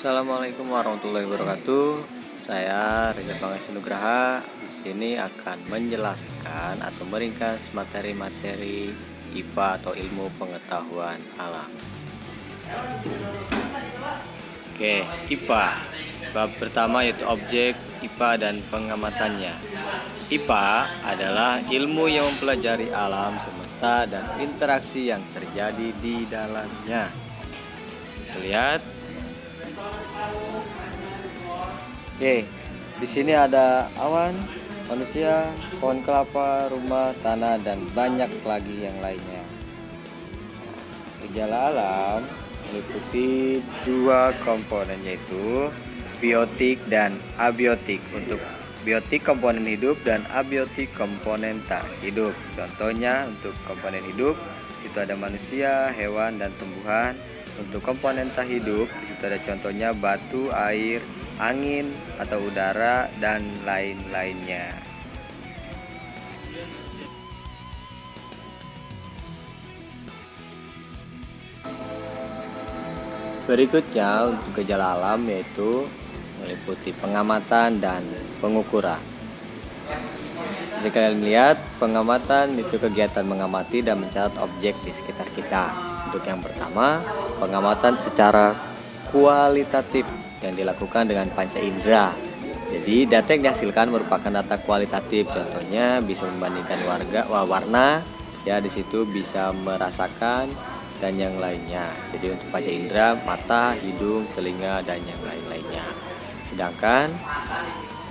Assalamualaikum warahmatullahi wabarakatuh. Saya Reza Pangestu Nugraha di sini akan menjelaskan atau meringkas materi-materi IPA atau ilmu pengetahuan alam. Oke, IPA. Bab pertama yaitu objek IPA dan pengamatannya. IPA adalah ilmu yang mempelajari alam semesta dan interaksi yang terjadi di dalamnya. Kita lihat. Oke, di sini ada awan, manusia, pohon kelapa, rumah, tanah, dan banyak lagi yang lainnya. Gejala alam meliputi dua komponen yaitu biotik dan abiotik. Untuk biotik komponen hidup dan abiotik komponen tak hidup. Contohnya untuk komponen hidup, situ ada manusia, hewan, dan tumbuhan. Untuk komponen tak hidup, di situ ada contohnya batu, air, angin atau udara, dan lain-lainnya. Berikutnya untuk gejala alam yaitu meliputi pengamatan dan pengukuran. Bisa kalian lihat, pengamatan itu kegiatan mengamati dan mencatat objek di sekitar kita. Untuk yang pertama, pengamatan secara kualitatif yang dilakukan dengan panca indera. Jadi data yang dihasilkan merupakan data kualitatif. Contohnya bisa membandingkan warna, ya di situ bisa merasakan dan yang lainnya. Jadi untuk panca indera, mata, hidung, telinga, dan yang lain-lainnya. Sedangkan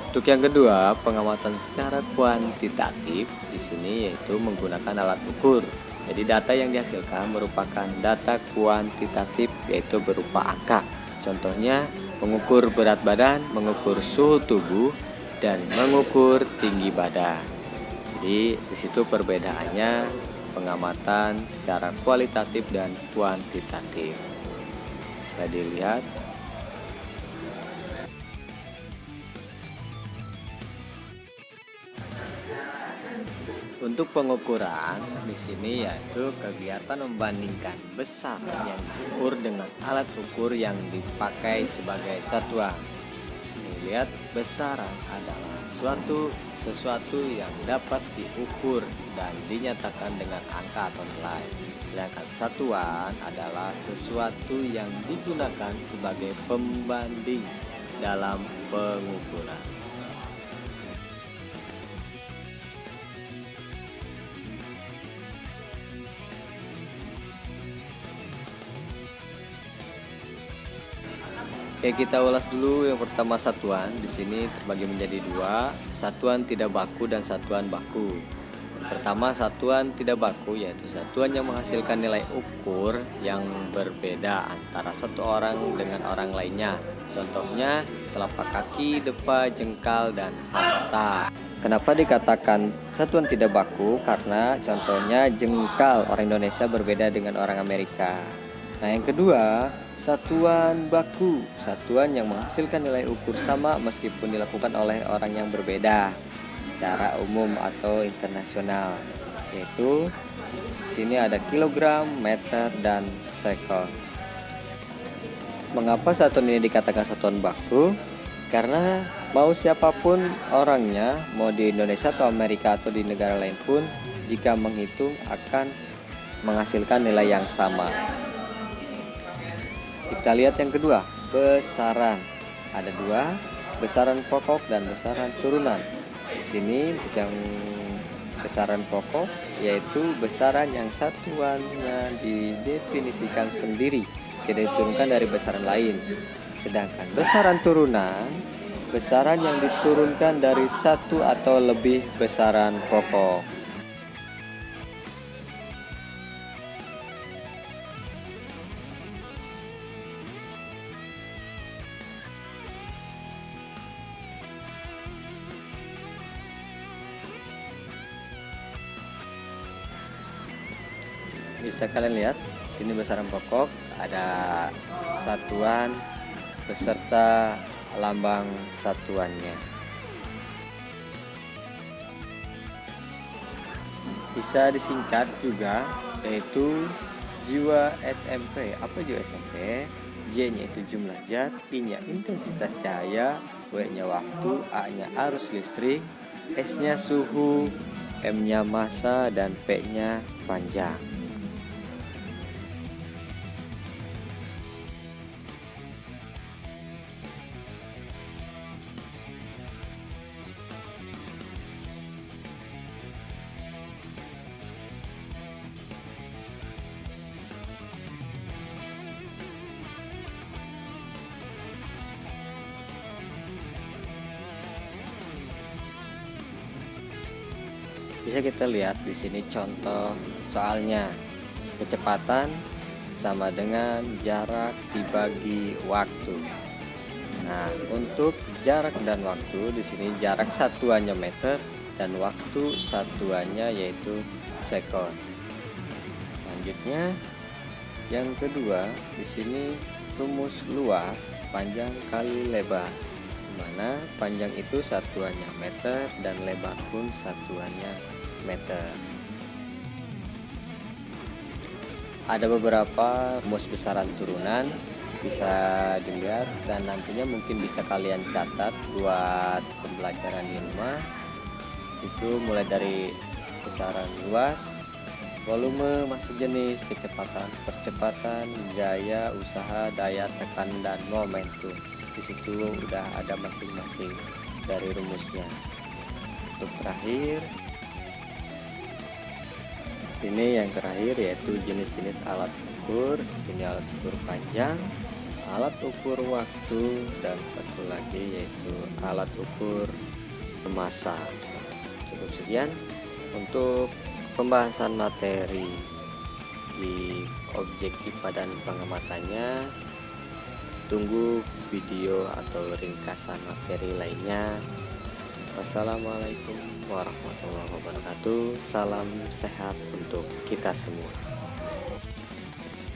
untuk yang kedua, pengamatan secara kuantitatif di sini yaitu menggunakan alat ukur. Jadi data yang dihasilkan merupakan data kuantitatif yaitu berupa angka. Contohnya mengukur berat badan, mengukur suhu tubuh, dan mengukur tinggi badan. Jadi di situ perbedaannya pengamatan secara kualitatif dan kuantitatif. Bisa dilihat. Untuk pengukuran di sini yaitu kegiatan membandingkan besaran yang diukur dengan alat ukur yang dipakai sebagai satuan. Lihat, besaran adalah sesuatu yang dapat diukur dan dinyatakan dengan angka atau nilai. Sedangkan satuan adalah sesuatu yang digunakan sebagai pembanding dalam pengukuran. Oke, kita ulas dulu yang pertama satuan. Di sini terbagi menjadi dua, satuan tidak baku dan satuan baku. Pertama, satuan tidak baku yaitu satuan yang menghasilkan nilai ukur yang berbeda antara satu orang dengan orang lainnya. Contohnya telapak kaki, depa, jengkal, dan hasta. Kenapa dikatakan satuan tidak baku? Karena contohnya jengkal orang Indonesia berbeda dengan orang Amerika. Nah, yang kedua, satuan baku, satuan yang menghasilkan nilai ukur sama meskipun dilakukan oleh orang yang berbeda secara umum atau internasional, yaitu di sini ada kilogram, meter, dan sekon. Mengapa satuan ini dikatakan satuan baku? Karena mau siapapun orangnya, mau di Indonesia atau Amerika atau di negara lain pun, jika menghitung akan menghasilkan nilai yang sama. Kita lihat yang kedua, besaran. Ada dua, besaran pokok dan besaran turunan. Di sini untuk yang besaran pokok yaitu besaran yang satuannya didefinisikan sendiri, tidak diturunkan dari besaran lain. Sedangkan besaran turunan, besaran yang diturunkan dari satu atau lebih besaran pokok. Bisa kalian lihat, sini besaran pokok ada satuan beserta lambang satuannya. Bisa disingkat juga yaitu jiwa SMP. Apa jiwa SMP? J-nya itu jumlah zat, I-nya intensitas cahaya, W-nya waktu, A-nya arus listrik, S-nya suhu, M-nya massa, dan P-nya panjang. Bisa kita lihat di sini contoh soalnya. Kecepatan sama dengan jarak dibagi waktu. Nah, untuk jarak dan waktu di sini jarak satuannya meter dan waktu satuannya yaitu sekon. Selanjutnya yang kedua di sini rumus luas panjang kali lebar, di mana panjang itu satuannya meter dan lebar pun satuannya meter. Ada beberapa rumus besaran turunan bisa dilihat dan nantinya mungkin bisa kalian catat buat pembelajaran di rumah. Itu mulai dari besaran luas, volume, massa jenis, kecepatan, percepatan, gaya, usaha, daya tekan, dan momentum. Di situ udah ada masing-masing dari rumusnya. Untuk terakhir, ini yang terakhir yaitu jenis-jenis alat ukur. Sini alat ukur panjang, alat ukur waktu, dan satu lagi yaitu alat ukur massa. Cukup sekian untuk pembahasan materi di objek IPA dan pengamatannya. Tunggu video atau ringkasan materi lainnya. Wassalamualaikum warahmatullahi wabarakatuh. Salam sehat untuk kita semua.